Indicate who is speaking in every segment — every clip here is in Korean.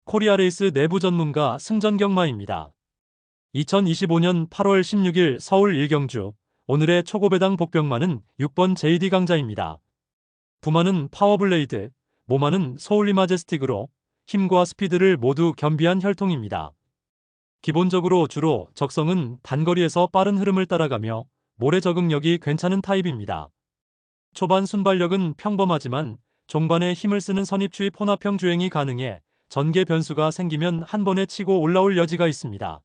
Speaker 1: 코리아레이스 내부 전문가 승전경마입니다. 2025년 8월 16일 서울 일경주. 오늘의 초고배당 복병마는 6번 JD 강자입니다. 부마는 파워블레이드, 모마는 소울리 마제스틱으로 힘과 스피드를 모두 겸비한 혈통입니다. 기본적으로 주로 적성은 단거리에서 빠른 흐름을 따라가며 모래 적응력이 괜찮은 타입입니다. 초반 순발력은 평범하지만 종반에 힘을 쓰는 선입추입 혼합형 주행이 가능해 전개 변수가 생기면 한 번에 치고 올라올 여지가 있습니다.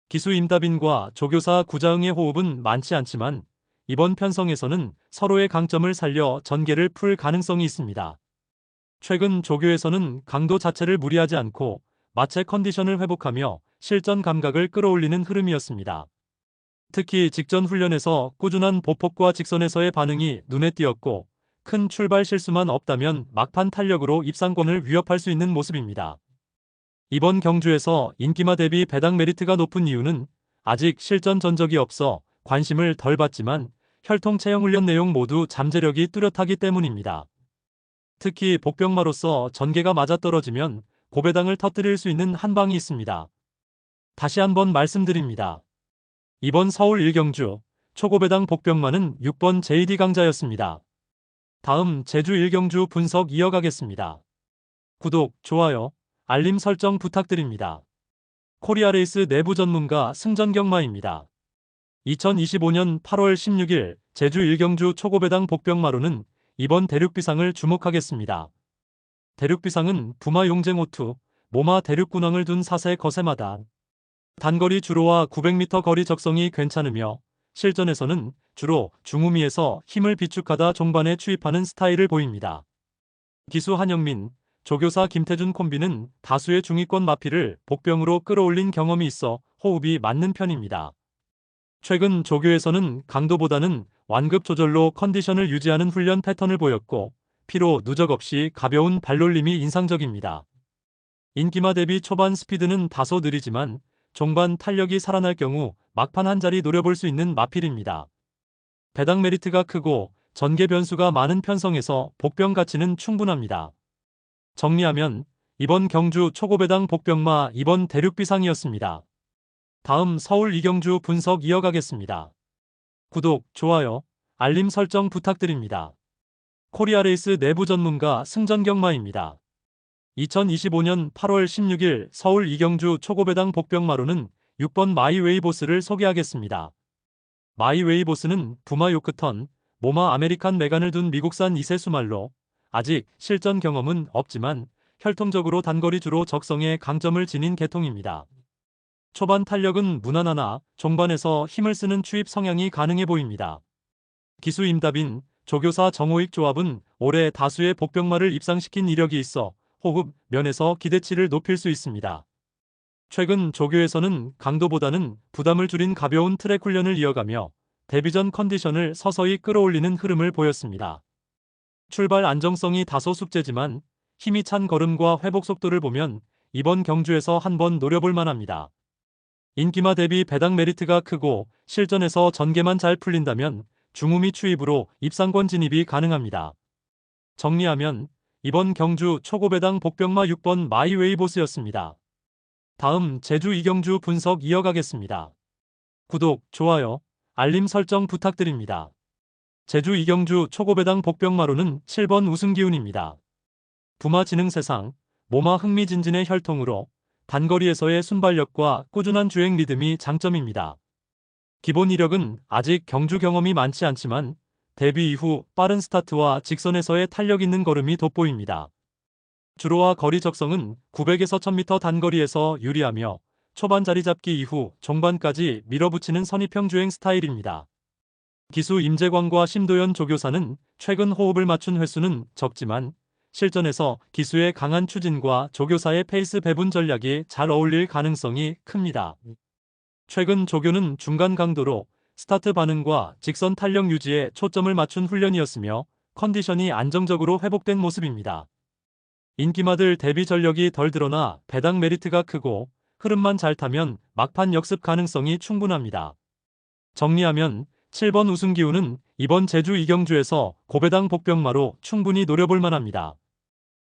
Speaker 1: 기수 임다빈과 조교사 구자응의 호흡은 많지 않지만 이번 편성에서는 서로의 강점을 살려 전개를 풀 가능성이 있습니다. 최근 조교에서는 강도 자체를 무리하지 않고 마체 컨디션을 회복하며 실전 감각을 끌어올리는 흐름이었습니다. 특히 직전 훈련에서 꾸준한 보폭과 직선에서의 반응이 눈에 띄었고 큰 출발 실수만 없다면 막판 탄력으로 입상권을 위협할 수 있는 모습입니다. 이번 경주에서 인기마 대비 배당 메리트가 높은 이유는 아직 실전 전적이 없어 관심을 덜 받지만 혈통 체형 훈련 내용 모두 잠재력이 뚜렷하기 때문입니다. 특히 복병마로서 전개가 맞아떨어지면 고배당을 터뜨릴 수 있는 한방이 있습니다. 다시 한번 말씀드립니다. 이번 서울 일경주 초고배당 복병마는 6번 JD 강자였습니다. 다음 제주 일경주 분석 이어가겠습니다. 구독, 좋아요, 알림 설정 부탁드립니다. 코리아레이스 내부 전문가 승전경마입니다. 2025년 8월 16일 제주 일경주 초고배당 복병마로는 이번 대륙비상을 주목하겠습니다. 대륙비상은 부마 용쟁호투, 모마 대륙군왕을 둔 사세 거세마다 단거리 주로와 900m 거리 적성이 괜찮으며 실전에서는 주로 중후미에서 힘을 비축하다 종반에 추입하는 스타일을 보입니다. 기수 한영민, 조교사 김태준 콤비는 다수의 중위권 마피를 복병으로 끌어올린 경험이 있어 호흡이 맞는 편입니다. 최근 조교에서는 강도보다는 완급 조절로 컨디션을 유지하는 훈련 패턴을 보였고 피로 누적 없이 가벼운 발놀림이 인상적입니다. 인기마 대비 초반 스피드는 다소 느리지만 종반 탄력이 살아날 경우 막판 한 자리 노려볼 수 있는 마필입니다. 배당 메리트가 크고 전개 변수가 많은 편성에서 복병 가치는 충분합니다. 정리하면 이번 경주 초고배당 복병마 2번 대륙비상이었습니다. 다음 서울 이경주 분석 이어가겠습니다. 구독, 좋아요, 알림 설정 부탁드립니다. 코리아레이스 내부 전문가 승전경마입니다. 2025년 8월 16일 서울 이경주 초고배당 복병마로는 6번 마이웨이보스를 소개하겠습니다. 마이웨이보스는 부마 요크턴, 모마 아메리칸 메간을 둔 미국산 2세 수말로 아직 실전 경험은 없지만 혈통적으로 단거리 주로 적성에 강점을 지닌 계통입니다. 초반 탄력은 무난하나 종반에서 힘을 쓰는 추입 성향이 가능해 보입니다. 기수 임다빈, 조교사 정호익 조합은 올해 다수의 복병마를 입상시킨 이력이 있어 호흡 면에서 기대치를 높일 수 있습니다. 최근 조교에서는 강도보다는 부담을 줄인 가벼운 트랙 훈련을 이어가며 데뷔전 컨디션을 서서히 끌어올리는 흐름을 보였습니다. 출발 안정성이 다소 숙제지만 힘이 찬 걸음과 회복 속도를 보면 이번 경주에서 한번 노려볼 만합니다. 인기마 대비 배당 메리트가 크고 실전에서 전개만 잘 풀린다면 중후미 추입으로 입상권 진입이 가능합니다. 정리하면 이번 경주 초고배당 복병마 6번 마이웨이보스였습니다. 다음 제주 이경주 분석 이어가겠습니다. 구독, 좋아요, 알림 설정 부탁드립니다. 제주 이경주 초고배당 복병마로는 7번 우승기운입니다. 부마 지능세상, 모마 흥미진진의 혈통으로 단거리에서의 순발력과 꾸준한 주행 리듬이 장점입니다. 기본 이력은 아직 경주 경험이 많지 않지만 데뷔 이후 빠른 스타트와 직선에서의 탄력 있는 걸음이 돋보입니다. 주로와 거리 적성은 900에서 1000m 단거리에서 유리하며 초반 자리 잡기 이후 종반까지 밀어붙이는 선입형 주행 스타일입니다. 기수 임재광과 심도연 조교사는 최근 호흡을 맞춘 횟수는 적지만 실전에서 기수의 강한 추진과 조교사의 페이스 배분 전략이 잘 어울릴 가능성이 큽니다. 최근 조교는 중간 강도로 스타트 반응과 직선 탄력 유지에 초점을 맞춘 훈련이었으며 컨디션이 안정적으로 회복된 모습입니다. 인기마들 대비 전력이 덜 드러나 배당 메리트가 크고 흐름만 잘 타면 막판 역습 가능성이 충분합니다. 정리하면 7번 우승기운은 이번 제주 이경주에서 고배당 복병마로 충분히 노려볼 만합니다.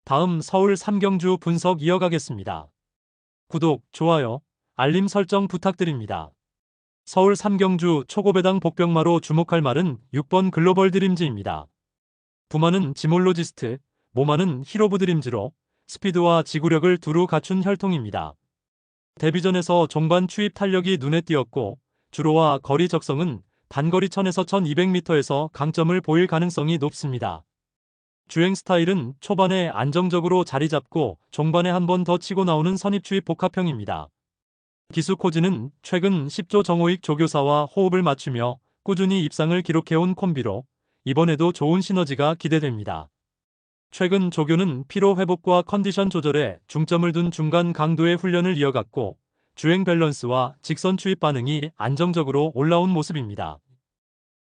Speaker 1: 다음 서울 3경주 분석 이어가겠습니다. 구독, 좋아요, 알림 설정 부탁드립니다. 서울 3경주 초고배당 복병마로 주목할 말은 6번 글로벌 드림즈입니다. 부마는 지몰로지스트, 모마는 히로브 드림즈로 스피드와 지구력을 두루 갖춘 혈통입니다. 데뷔전에서 종반 추입 탄력이 눈에 띄었고 주로와 거리 적성은 단거리 1000에서 1200m에서 강점을 보일 가능성이 높습니다. 주행 스타일은 초반에 안정적으로 자리 잡고 종반에 한 번 더 치고 나오는 선입추입 복합형입니다. 기수 코지는 최근 10조 정호익 조교사와 호흡을 맞추며 꾸준히 입상을 기록해온 콤비로 이번에도 좋은 시너지가 기대됩니다. 최근 조교는 피로 회복과 컨디션 조절에 중점을 둔 중간 강도의 훈련을 이어갔고 주행 밸런스와 직선 추입 반응이 안정적으로 올라온 모습입니다.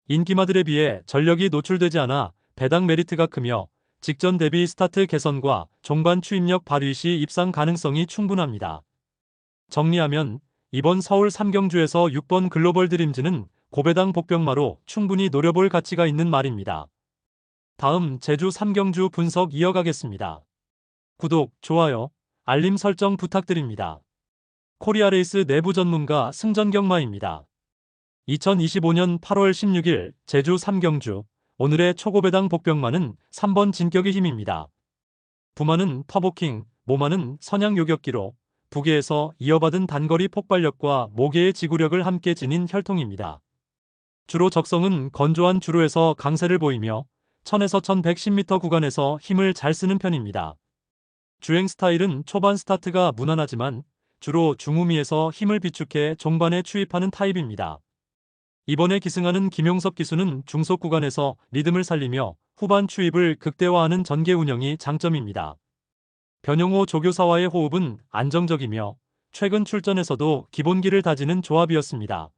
Speaker 1: 인기마들에 비해 전력이 노출되지 않아 배당 메리트가 크며 직전 대비 스타트 개선과 종반 추입력 발휘 시 입상 가능성이 충분합니다. 정리하면 이번 서울 3경주에서 6번 글로벌 드림즈는 고배당 복병마로 충분히 노려볼 가치가 있는 말입니다. 다음 제주 3경주 분석 이어가겠습니다. 구독, 좋아요, 알림 설정 부탁드립니다. 코리아레이스 내부 전문가 승전경마입니다. 2025년 8월 16일 제주 3경주 오늘의 초고배당 복병마는 3번 진격의 힘입니다. 부마는 터보킹, 모마는 선양 요격기로 부계에서 이어받은 단거리 폭발력과 모계의 지구력을 함께 지닌 혈통입니다. 주로 적성은 건조한 주로에서 강세를 보이며 1000에서 1110m 구간에서 힘을 잘 쓰는 편입니다. 주행 스타일은 초반 스타트가 무난하지만 주로 중후미에서 힘을 비축해 종반에 추입하는 타입입니다. 이번에 기승하는 김용섭 기수는 중속 구간에서 리듬을 살리며 후반 추입을 극대화하는 전개 운영이 장점입니다. 변용호 조교사와의 호흡은 안정적이며 최근 출전에서도 기본기를 다지는 조합이었습니다.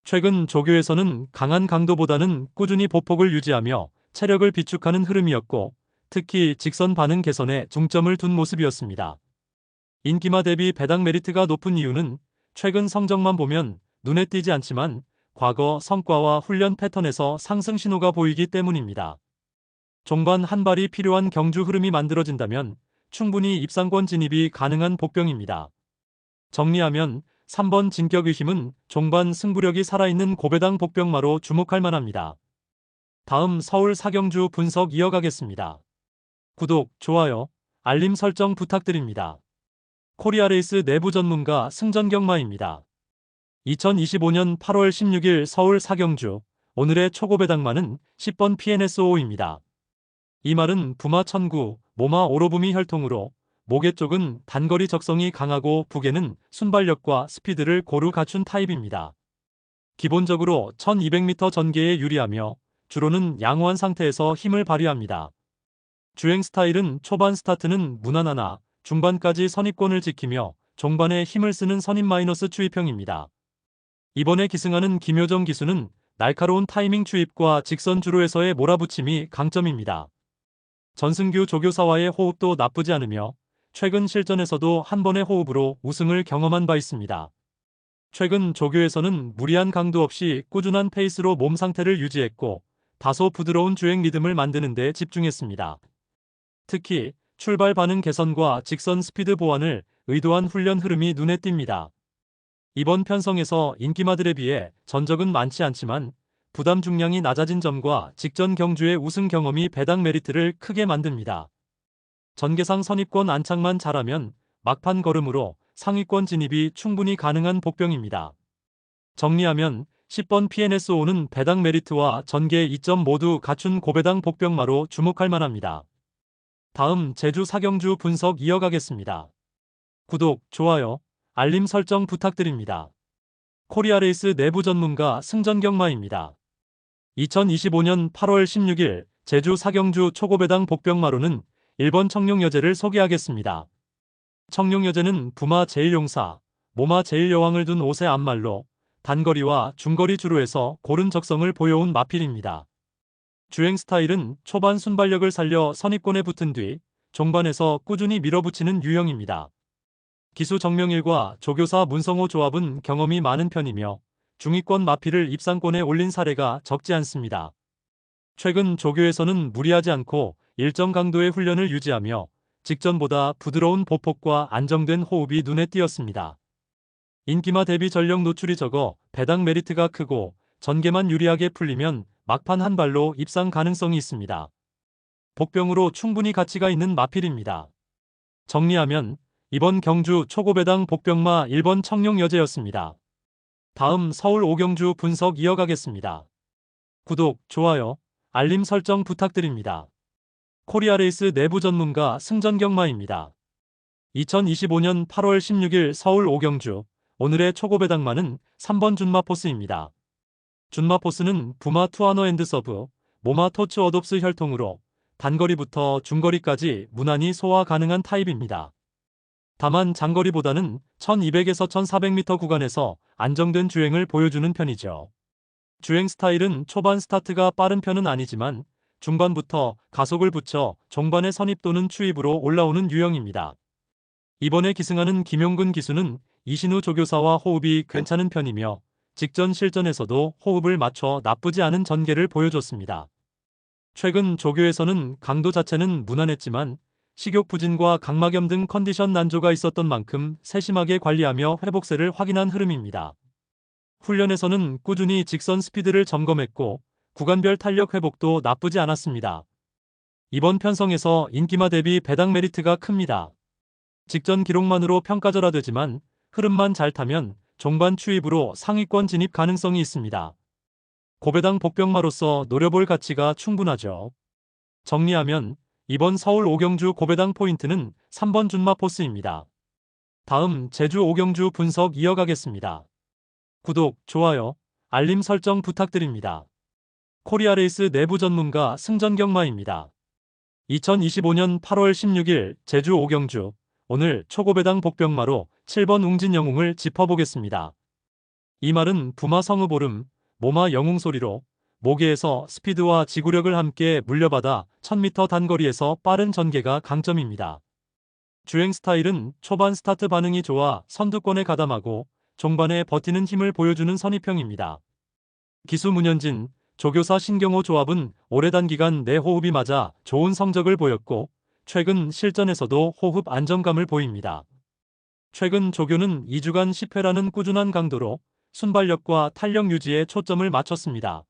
Speaker 1: 최근 조교에서는 강한 강도보다는 꾸준히 보폭을 유지하며 체력을 비축하는 흐름이었고 특히 직선 반응 개선에 중점을 둔 모습이었습니다. 인기마 대비 배당 메리트가 높은 이유는 최근 성적만 보면 눈에 띄지 않지만 과거 성과와 훈련 패턴에서 상승 신호가 보이기 때문입니다. 종반 한 발이 필요한 경주 흐름이 만들어진다면 충분히 입상권 진입이 가능한 복병입니다. 정리하면 3번 진격의 힘은 종반 승부력이 살아있는 고배당 복병마로 주목할 만합니다. 다음 서울 4경주 분석 이어가겠습니다. 구독, 좋아요, 알림 설정 부탁드립니다. 코리아레이스 내부 전문가 승전경마입니다. 2025년 8월 16일 서울 4경주 오늘의 초고배당마는 10번 PNSO입니다. 이 말은 부마 천구, 모마 오로부미 혈통으로 모계 쪽은 단거리 적성이 강하고 부계는 순발력과 스피드를 고루 갖춘 타입입니다. 기본적으로 1200m 전개에 유리하며 주로는 양호한 상태에서 힘을 발휘합니다. 주행 스타일은 초반 스타트는 무난하나 중반까지 선입권을 지키며 종반에 힘을 쓰는 선입 마이너스 추입형입니다. 이번에 기승하는 김효정 기수는 날카로운 타이밍 추입과 직선 주로에서의 몰아붙임이 강점입니다. 전승규 조교사와의 호흡도 나쁘지 않으며 최근 실전에서도 한 번의 호흡으로 우승을 경험한 바 있습니다. 최근 조교에서는 무리한 강도 없이 꾸준한 페이스로 몸 상태를 유지했고 다소 부드러운 주행 리듬을 만드는 데 집중했습니다. 특히 출발 반응 개선과 직선 스피드 보완을 의도한 훈련 흐름이 눈에 띕니다. 이번 편성에서 인기마들에 비해 전적은 많지 않지만 부담 중량이 낮아진 점과 직전 경주의 우승 경험이 배당 메리트를 크게 만듭니다. 전개상 선입권 안착만 잘하면 막판 걸음으로 상위권 진입이 충분히 가능한 복병입니다. 정리하면 10번 PNSO는 배당 메리트와 전개 이점 모두 갖춘 고배당 복병마로 주목할 만합니다. 다음 제주 4경주 분석 이어가겠습니다. 구독, 좋아요, 알림 설정 부탁드립니다. 코리아레이스 내부 전문가 승전경마입니다. 2025년 8월 16일 제주 4경주 초고배당 복병마로는 1번 청룡여제를 소개하겠습니다. 청룡여제는 부마 제1용사, 모마 제1여왕을 둔 5세 암말로 단거리와 중거리 주로에서 고른 적성을 보여온 마필입니다. 주행 스타일은 초반 순발력을 살려 선입권에 붙은 뒤 종반에서 꾸준히 밀어붙이는 유형입니다. 기수 정명일과 조교사 문성호 조합은 경험이 많은 편이며 중위권 마필을 입상권에 올린 사례가 적지 않습니다. 최근 조교에서는 무리하지 않고 일정 강도의 훈련을 유지하며 직전보다 부드러운 보폭과 안정된 호흡이 눈에 띄었습니다. 인기마 대비 전력 노출이 적어 배당 메리트가 크고 전개만 유리하게 풀리면 막판 한 발로 입상 가능성이 있습니다. 복병으로 충분히 가치가 있는 마필입니다. 정리하면 이번 경주 초고배당 복병마 1번 청룡여제였습니다. 다음 서울 5경주 분석 이어가겠습니다. 구독, 좋아요, 알림 설정 부탁드립니다. 코리아레이스 내부 전문가 승전경마입니다. 2025년 8월 16일 서울 5경주 오늘의 초고배당마는 3번 준마포스입니다. 준마포스는 부마 투아너 앤드 서브, 모마 토츠 어돛스 혈통으로 단거리부터 중거리까지 무난히 소화 가능한 타입입니다. 다만 장거리보다는 1200에서 1400m 구간에서 안정된 주행을 보여주는 편이죠. 주행 스타일은 초반 스타트가 빠른 편은 아니지만 중반부터 가속을 붙여 종반의 선입 또는 추입으로 올라오는 유형입니다. 이번에 기승하는 김용근 기수는 이신우 조교사와 호흡이 괜찮은 편이며 직전 실전에서도 호흡을 맞춰 나쁘지 않은 전개를 보여줬습니다. 최근 조교에서는 강도 자체는 무난했지만 식욕 부진과 각막염 등 컨디션 난조가 있었던 만큼 세심하게 관리하며 회복세를 확인한 흐름입니다. 훈련에서는 꾸준히 직선 스피드를 점검했고 구간별 탄력 회복도 나쁘지 않았습니다. 이번 편성에서 인기마 대비 배당 메리트가 큽니다. 직전 기록만으로 평가절하되지만 흐름만 잘 타면 종반 추입으로 상위권 진입 가능성이 있습니다. 고배당 복병마로서 노려볼 가치가 충분하죠. 정리하면 이번 서울 5경주 고배당 포인트는 3번 준마포스입니다. 다음 제주 5경주 분석 이어가겠습니다. 구독, 좋아요, 알림 설정 부탁드립니다. 코리아레이스 내부 전문가 승전경마입니다. 2025년 8월 16일 제주 5경주 오늘 초고배당 복병마로 7번 웅진영웅을 짚어보겠습니다. 이 말은 부마 성읍오름, 모마 영웅소리로 모계에서 스피드와 지구력을 함께 물려받아 1000m 단거리에서 빠른 전개가 강점입니다. 주행 스타일은 초반 스타트 반응이 좋아 선두권에 가담하고 종반에 버티는 힘을 보여주는 선입형입니다. 기수 문현진, 조교사 신경호 조합은 오래 단기간 내 호흡이 맞아 좋은 성적을 보였고 최근 실전에서도 호흡 안정감을 보입니다. 최근 조교는 2주간 10회라는 꾸준한 강도로 순발력과 탄력 유지에 초점을 맞췄습니다.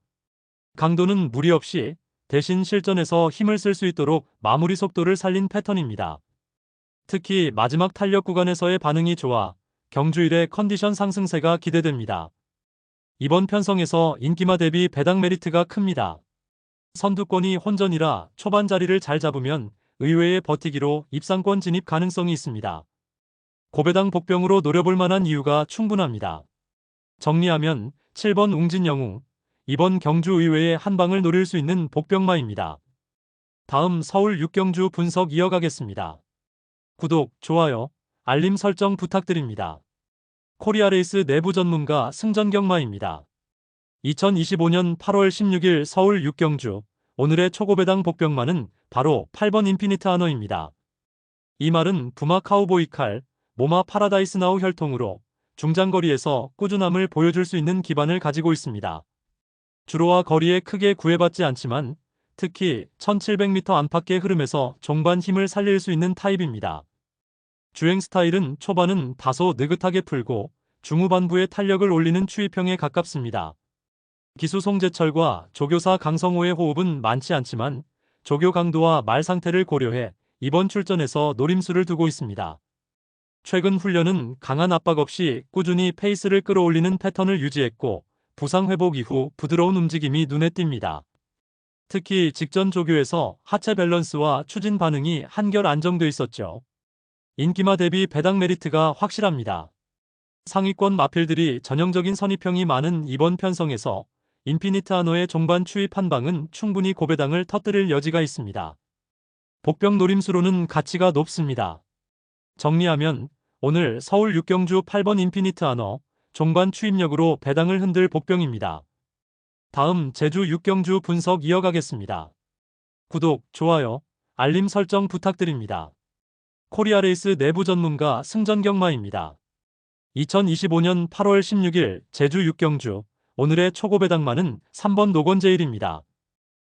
Speaker 1: 강도는 무리 없이 대신 실전에서 힘을 쓸 수 있도록 마무리 속도를 살린 패턴입니다. 특히 마지막 탄력 구간에서의 반응이 좋아 경주 일의 컨디션 상승세가 기대됩니다. 이번 편성에서 인기마 대비 배당 메리트가 큽니다. 선두권이 혼전이라 초반 자리를 잘 잡으면 의외의 버티기로 입상권 진입 가능성이 있습니다. 고배당 복병으로 노려볼 만한 이유가 충분합니다. 정리하면 7번 웅진영웅, 이번 경주 의외의 한방을 노릴 수 있는 복병마입니다. 다음 서울 6경주 분석 이어가겠습니다. 구독, 좋아요, 알림 설정 부탁드립니다. 코리아레이스 내부 전문가 승전경마입니다. 2025년 8월 16일 서울 6경주 오늘의 초고배당 복병마는 바로 8번 인피니트 아너입니다. 이 말은 부마 카우보이 칼, 모마 파라다이스 나우 혈통으로 중장거리에서 꾸준함을 보여줄 수 있는 기반을 가지고 있습니다. 주로와 거리에 크게 구애받지 않지만 특히 1700m 안팎의 흐름에서 종반 힘을 살릴 수 있는 타입입니다. 주행 스타일은 초반은 다소 느긋하게 풀고 중후반부의 탄력을 올리는 추입형에 가깝습니다. 기수 송재철과 조교사 강성호의 호흡은 많지 않지만 조교 강도와 말 상태를 고려해 이번 출전에서 노림수를 두고 있습니다. 최근 훈련은 강한 압박 없이 꾸준히 페이스를 끌어올리는 패턴을 유지했고 부상 회복 이후 부드러운 움직임이 눈에 띕니다. 특히 직전 조교에서 하체 밸런스와 추진 반응이 한결 안정돼 있었죠. 인기마 대비 배당 메리트가 확실합니다. 상위권 마필들이 전형적인 선입형이 많은 이번 편성에서 인피니트 아너의 종반 추입 한 방은 충분히 고배당을 터뜨릴 여지가 있습니다. 복병 노림수로는 가치가 높습니다. 정리하면 오늘 서울 6경주 8번 인피니트 아너 종반 추입력으로 배당을 흔들 복병입니다. 다음 제주 6경주 분석 이어가겠습니다. 구독, 좋아요, 알림 설정 부탁드립니다. 코리아레이스 내부 전문가 승전경마입니다. 2025년 8월 16일 제주 6경주 오늘의 초고배당마는 3번 노건제일입니다.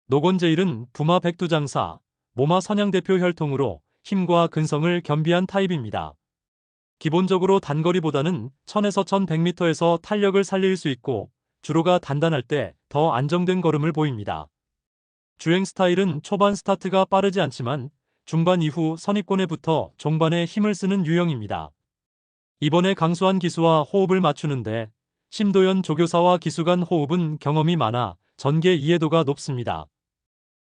Speaker 1: 노건제일은 부마 백두장사, 모마 선양대표 혈통으로 힘과 근성을 겸비한 타입입니다. 기본적으로 단거리보다는 1000에서 1100m에서 탄력을 살릴 수 있고 주로가 단단할 때 더 안정된 걸음을 보입니다. 주행 스타일은 초반 스타트가 빠르지 않지만 중반 이후 선입권에 붙어 종반에 힘을 쓰는 유형입니다. 이번에 강수한 기수와 호흡을 맞추는데 심도연 조교사와 기수 간 호흡은 경험이 많아 전개 이해도가 높습니다.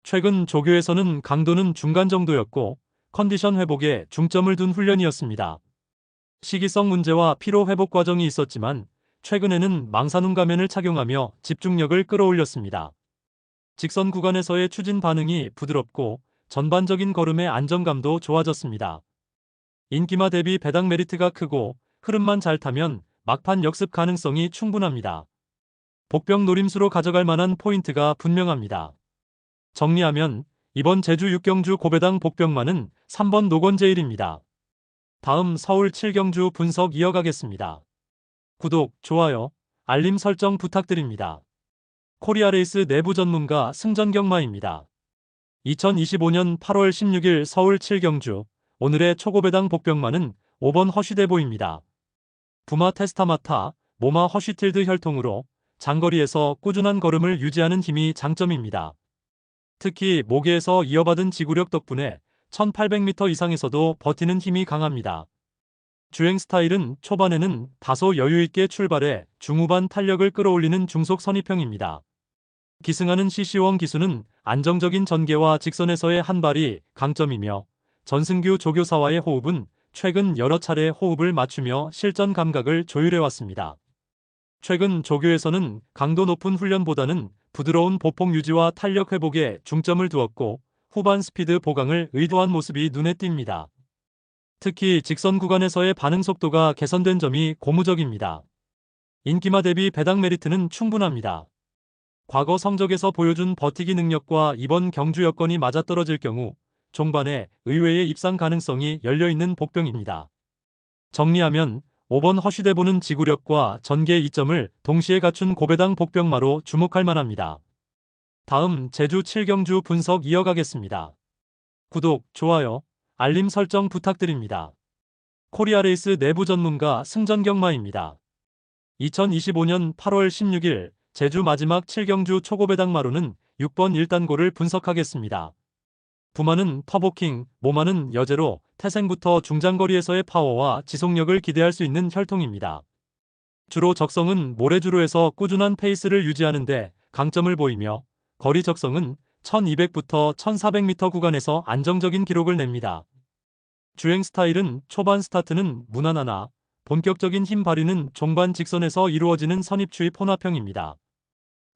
Speaker 1: 최근 조교에서는 강도는 중간 정도였고 컨디션 회복에 중점을 둔 훈련이었습니다. 시기성 문제와 피로 회복 과정이 있었지만 최근에는 망사눈 가면을 착용하며 집중력을 끌어올렸습니다. 직선 구간에서의 추진 반응이 부드럽고 전반적인 걸음의 안정감도 좋아졌습니다. 인기마 대비 배당 메리트가 크고 흐름만 잘 타면 막판 역습 가능성이 충분합니다. 복병 노림수로 가져갈 만한 포인트가 분명합니다. 정리하면 이번 제주 6경주 고배당 복병만은 3번 노건제일입니다. 다음 서울 7경주 분석 이어가겠습니다. 구독, 좋아요, 알림 설정 부탁드립니다. 코리아레이스 내부 전문가 승전경마입니다. 2025년 8월 16일 서울 7경주 오늘의 초고배당 복병마는 5번 허쉬대보입니다. 부마 테스타마타, 모마 허쉬틸드 혈통으로 장거리에서 꾸준한 걸음을 유지하는 힘이 장점입니다. 특히 모계에서 이어받은 지구력 덕분에 1800m 이상에서도 버티는 힘이 강합니다. 주행 스타일은 초반에는 다소 여유있게 출발해 중후반 탄력을 끌어올리는 중속 선입형입니다. 기승하는 CC1 기수는 안정적인 전개와 직선에서의 한 발이 강점이며 전승규 조교사와의 호흡은 최근 여러 차례 호흡을 맞추며 실전 감각을 조율해왔습니다. 최근 조교에서는 강도 높은 훈련보다는 부드러운 보폭 유지와 탄력 회복에 중점을 두었고 후반 스피드 보강을 의도한 모습이 눈에 띕니다. 특히 직선 구간에서의 반응 속도가 개선된 점이 고무적입니다. 인기마 대비 배당 메리트는 충분합니다. 과거 성적에서 보여준 버티기 능력과 이번 경주 여건이 맞아떨어질 경우 종반에 의외의 입상 가능성이 열려있는 복병입니다. 정리하면 5번 허쉬대보는 지구력과 전개 이점을 동시에 갖춘 고배당 복병마로 주목할 만합니다. 다음 제주 7경주 분석 이어가겠습니다. 구독, 좋아요, 알림 설정 부탁드립니다. 코리아레이스 내부 전문가 승전경마입니다. 2025년 8월 16일 제주 마지막 7경주 초고배당마로는 6번 1단고를 분석하겠습니다. 부마는 터보킹, 모마는 여제로 태생부터 중장거리에서의 파워와 지속력을 기대할 수 있는 혈통입니다. 주로 적성은 모래주로에서 꾸준한 페이스를 유지하는데 강점을 보이며 거리 적성은 1200부터 1400m 구간에서 안정적인 기록을 냅니다. 주행 스타일은 초반 스타트는 무난하나 본격적인 힘 발휘는 종반 직선에서 이루어지는 선입추입 혼합형입니다.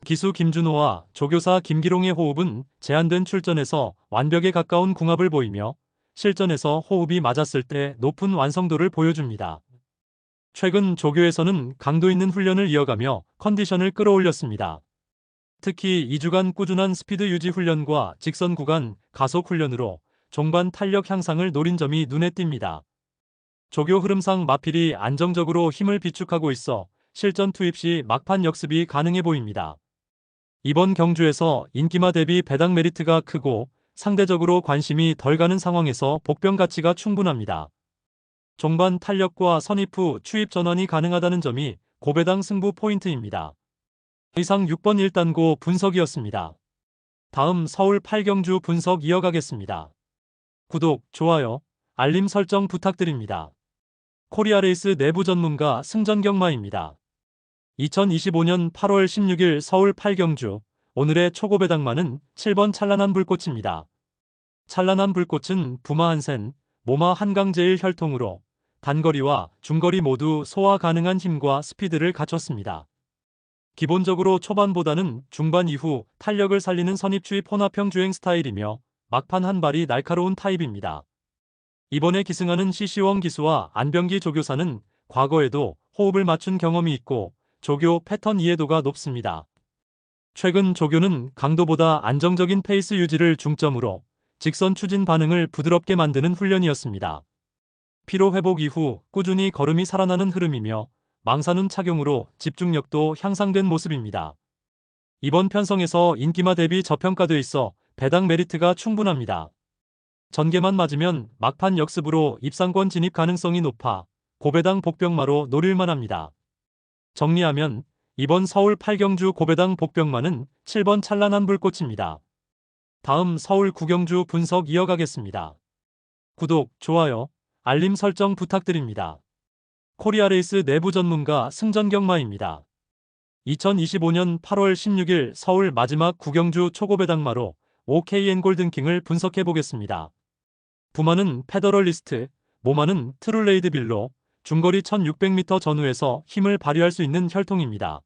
Speaker 1: 기수 김준호와 조교사 김기롱의 호흡은 제한된 출전에서 완벽에 가까운 궁합을 보이며 실전에서 호흡이 맞았을 때 높은 완성도를 보여줍니다. 최근 조교에서는 강도 있는 훈련을 이어가며 컨디션을 끌어올렸습니다. 특히 2주간 꾸준한 스피드 유지 훈련과 직선 구간 가속 훈련으로 종반 탄력 향상을 노린 점이 눈에 띕니다. 조교 흐름상 마필이 안정적으로 힘을 비축하고 있어 실전 투입 시 막판 역습이 가능해 보입니다. 이번 경주에서 인기마 대비 배당 메리트가 크고 상대적으로 관심이 덜 가는 상황에서 복병 가치가 충분합니다. 종반 탄력과 선입 후 추입 전환이 가능하다는 점이 고배당 승부 포인트입니다. 이상 6번 1단고 분석이었습니다. 다음 서울 8경주 분석 이어가겠습니다. 구독, 좋아요, 알림 설정 부탁드립니다. 코리아레이스 내부 전문가 승전경마입니다. 2025년 8월 16일 서울 8경주 오늘의 초고배당마는 7번 찬란한 불꽃입니다. 찬란한 불꽃은 부마 한센, 모마 한강제일 혈통으로 단거리와 중거리 모두 소화 가능한 힘과 스피드를 갖췄습니다. 기본적으로 초반보다는 중반 이후 탄력을 살리는 선입추입 혼합형 주행 스타일이며 막판 한 발이 날카로운 타입입니다. 이번에 기승하는 CC1 기수와 안병기 조교사는 과거에도 호흡을 맞춘 경험이 있고 조교 패턴 이해도가 높습니다. 최근 조교는 강도보다 안정적인 페이스 유지를 중점으로 직선 추진 반응을 부드럽게 만드는 훈련이었습니다. 피로 회복 이후 꾸준히 걸음이 살아나는 흐름이며 망사눈 착용으로 집중력도 향상된 모습입니다. 이번 편성에서 인기마 대비 저평가돼 있어 배당 메리트가 충분합니다. 전개만 맞으면 막판 역습으로 입상권 진입 가능성이 높아 고배당 복병마로 노릴만 합니다. 정리하면 이번 서울 8경주 고배당 복병마는 7번 찬란한 불꽃입니다. 다음 서울 9경주 분석 이어가겠습니다. 구독, 좋아요, 알림 설정 부탁드립니다. 코리아레이스 내부 전문가 승전경마입니다. 2025년 8월 16일 서울 마지막 9경주 초고배당마로 OKN 골든킹을 분석해 보겠습니다. 부마는 페더럴리스트, 모마는 트룰레이드 빌로, 중거리 1600m 전후에서 힘을 발휘할 수 있는 혈통입니다.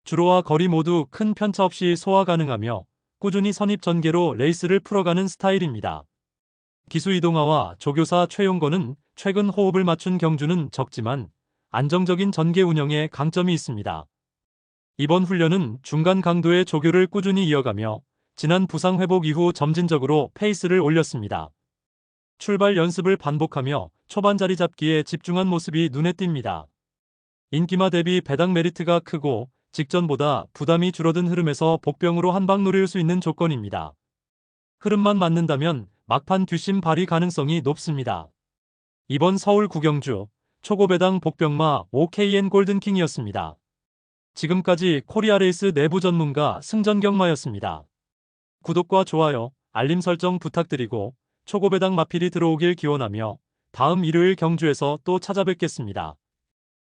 Speaker 1: 주로와 거리 모두 큰 편차 없이 소화 가능하며 꾸준히 선입 전개로 레이스를 풀어가는 스타일입니다. 기수 이동화와 조교사 최용건은 최근 호흡을 맞춘 경주는 적지만 안정적인 전개 운영에 강점이 있습니다. 이번 훈련은 중간 강도의 조교를 꾸준히 이어가며 지난 부상 회복 이후 점진적으로 페이스를 올렸습니다. 출발 연습을 반복하며 초반 자리 잡기에 집중한 모습이 눈에 띕니다. 인기마 대비 배당 메리트가 크고 직전보다 부담이 줄어든 흐름에서 복병으로 한방 노릴 수 있는 조건입니다. 흐름만 맞는다면 막판 뒷심 발휘 가능성이 높습니다. 이번 서울 9경주 초고배당 복병마 OKN 골든킹이었습니다. 지금까지 코리아레이스 내부 전문가 승전경마였습니다. 구독과 좋아요, 알림 설정 부탁드리고 초고배당 마필이 들어오길 기원하며 다음 일요일 경주에서 또 찾아뵙겠습니다.